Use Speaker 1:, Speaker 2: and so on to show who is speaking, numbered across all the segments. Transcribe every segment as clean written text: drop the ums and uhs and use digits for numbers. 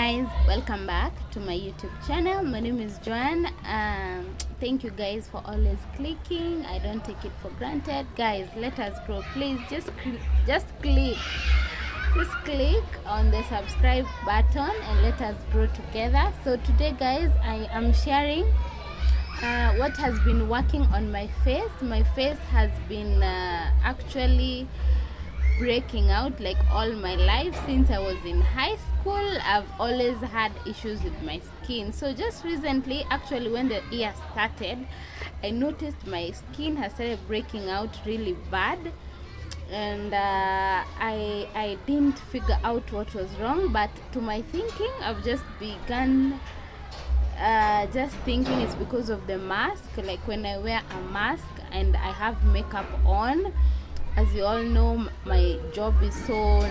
Speaker 1: guys, welcome back to my YouTube channel. My name is Joanne. Thank you guys for always clicking. I don't take it for granted. Guys, let us grow. Please just click on the subscribe button and let us grow together. So today guys, I am sharing what has been working on my face. My face has been actually breaking out like all my life. Since I was in high school, I've always had issues with my skin. So just recently, actually when the year started, I noticed my skin has started breaking out really bad, and I didn't figure out what was wrong. But to my thinking, I've just begun just thinking it's because of the mask. Like when I wear a mask and I have makeup on, as you all know, my job is so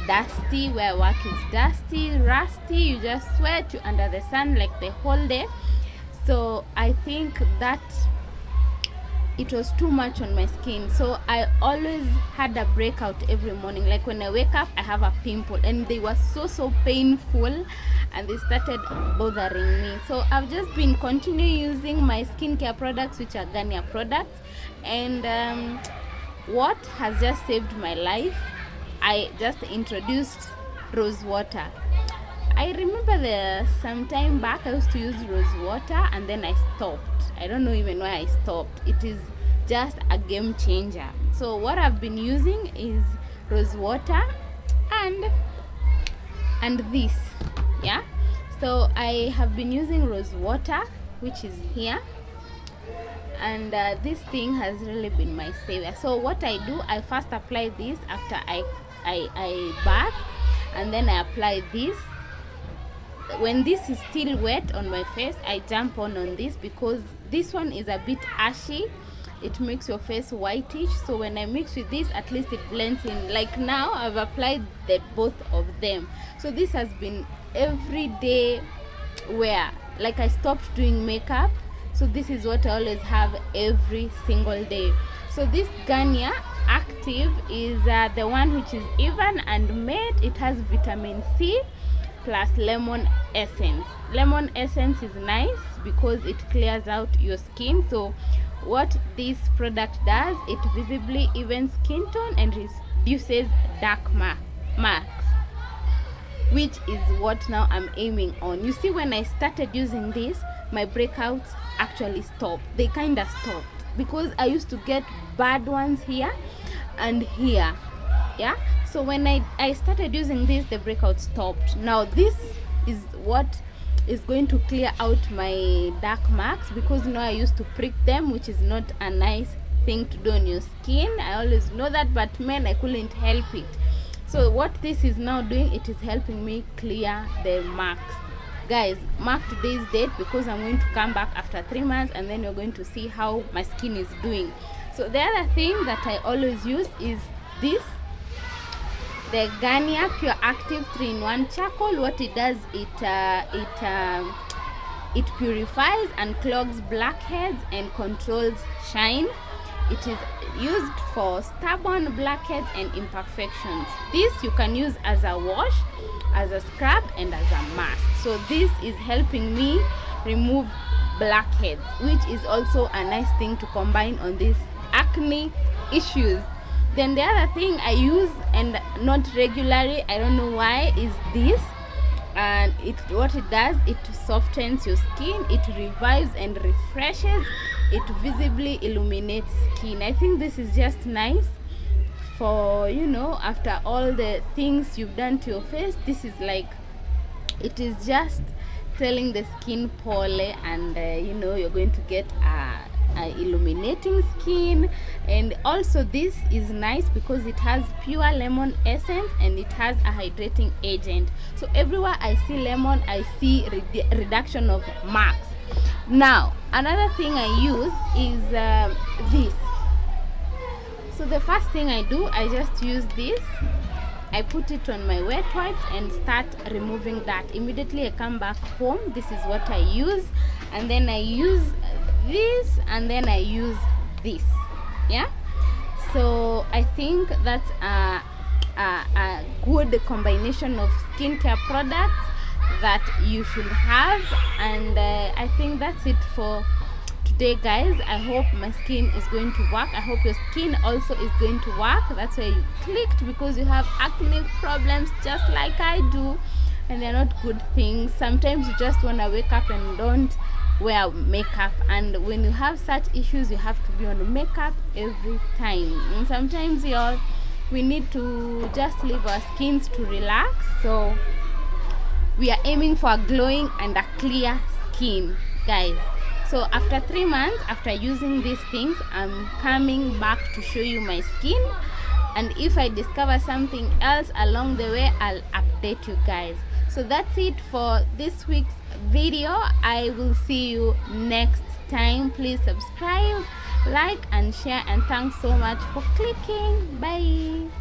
Speaker 1: dusty, where work is dusty, rusty, you just sweat, you're under the sun like the whole day. So I think that it was too much on my skin. So I always had a breakout every morning. Like when I wake up, I have a pimple, and they were so painful, and they started bothering me. So I've just been continuing using my skincare products, which are Garnier products, and what has just saved my life, I just introduced rose water. I remember some time back I used to use rose water, and then I stopped. I don't know even why I stopped. It is just a game changer. So what I've been using is rose water and this, yeah. So I have been using rose water, which is here, and this thing has really been my savior. So what I do, I first apply this after I bath, and then I apply this. When this is still wet on my face, I jump on this, because this one is a bit ashy. It makes your face whitish. So when I mix with this, at least it blends in. Like now I've applied both of them. So this has been everyday wear. Like I stopped doing makeup, so this is what I always have every single day. So this Garnier Active is the one which is even and made. It has vitamin C plus lemon essence. Lemon essence is nice because it clears out your skin. So what this product does, it visibly evens skin tone and reduces dark marks, which is what now I'm aiming on. You see, when I started using this, my breakouts actually stopped. They kind of stopped, because I used to get bad ones here and here, yeah. So when I started using this, the breakout stopped. Now this is what is going to clear out my dark marks, because now I used to prick them, which is not a nice thing to do on your skin. I always know that, but man, I couldn't help it. So what this is now doing, it is helping me clear the marks. Guys, mark today's date, because I'm going to come back after 3 months, and then you're going to see how my skin is doing. So the other thing that I always use is this, the Garnier Pure Active 3-in-1 Charcoal. What it does, it purifies and clogs blackheads and controls shine. It is used for stubborn blackheads and imperfections. This you can use as a wash, as a scrub, and as a mask. So this is helping me remove blackheads, which is also a nice thing to combine on these acne issues. Then the other thing I use, and not regularly, I don't know why, is this. And what it does, it softens your skin, it revives and refreshes, it visibly illuminates skin. I think this is just nice for, you know, after all the things you've done to your face. This is like, it is just telling the skin pole, and you know, you're going to get a illuminating skin. And also this is nice because it has pure lemon essence, and it has a hydrating agent. So everywhere I see lemon, I see reduction of marks. Now another thing I use is this. So the first thing I do, I just use this. I put it on my wet wipes and start removing that. Immediately I come back home, this is what I use. And then I use this, and then I use this, yeah. So I think that's a good combination of skincare products that you should have. And I think that's it for today, guys. I hope my skin is going to work. I hope your skin also is going to work. That's why you clicked, because you have acne problems just like I do, and they're not good things. Sometimes you just want to wake up and don't wear makeup, and when you have such issues, you have to be on makeup every time. And sometimes we need to just leave our skins to relax. So we are aiming for a glowing and a clear skin, guys. So after 3 months after using these things, I'm coming back to show you my skin, and if I discover something else along the way, I'll update you guys. So that's it for this week's video. I will see you next time. Please subscribe, like and share, and thanks so much for clicking. Bye.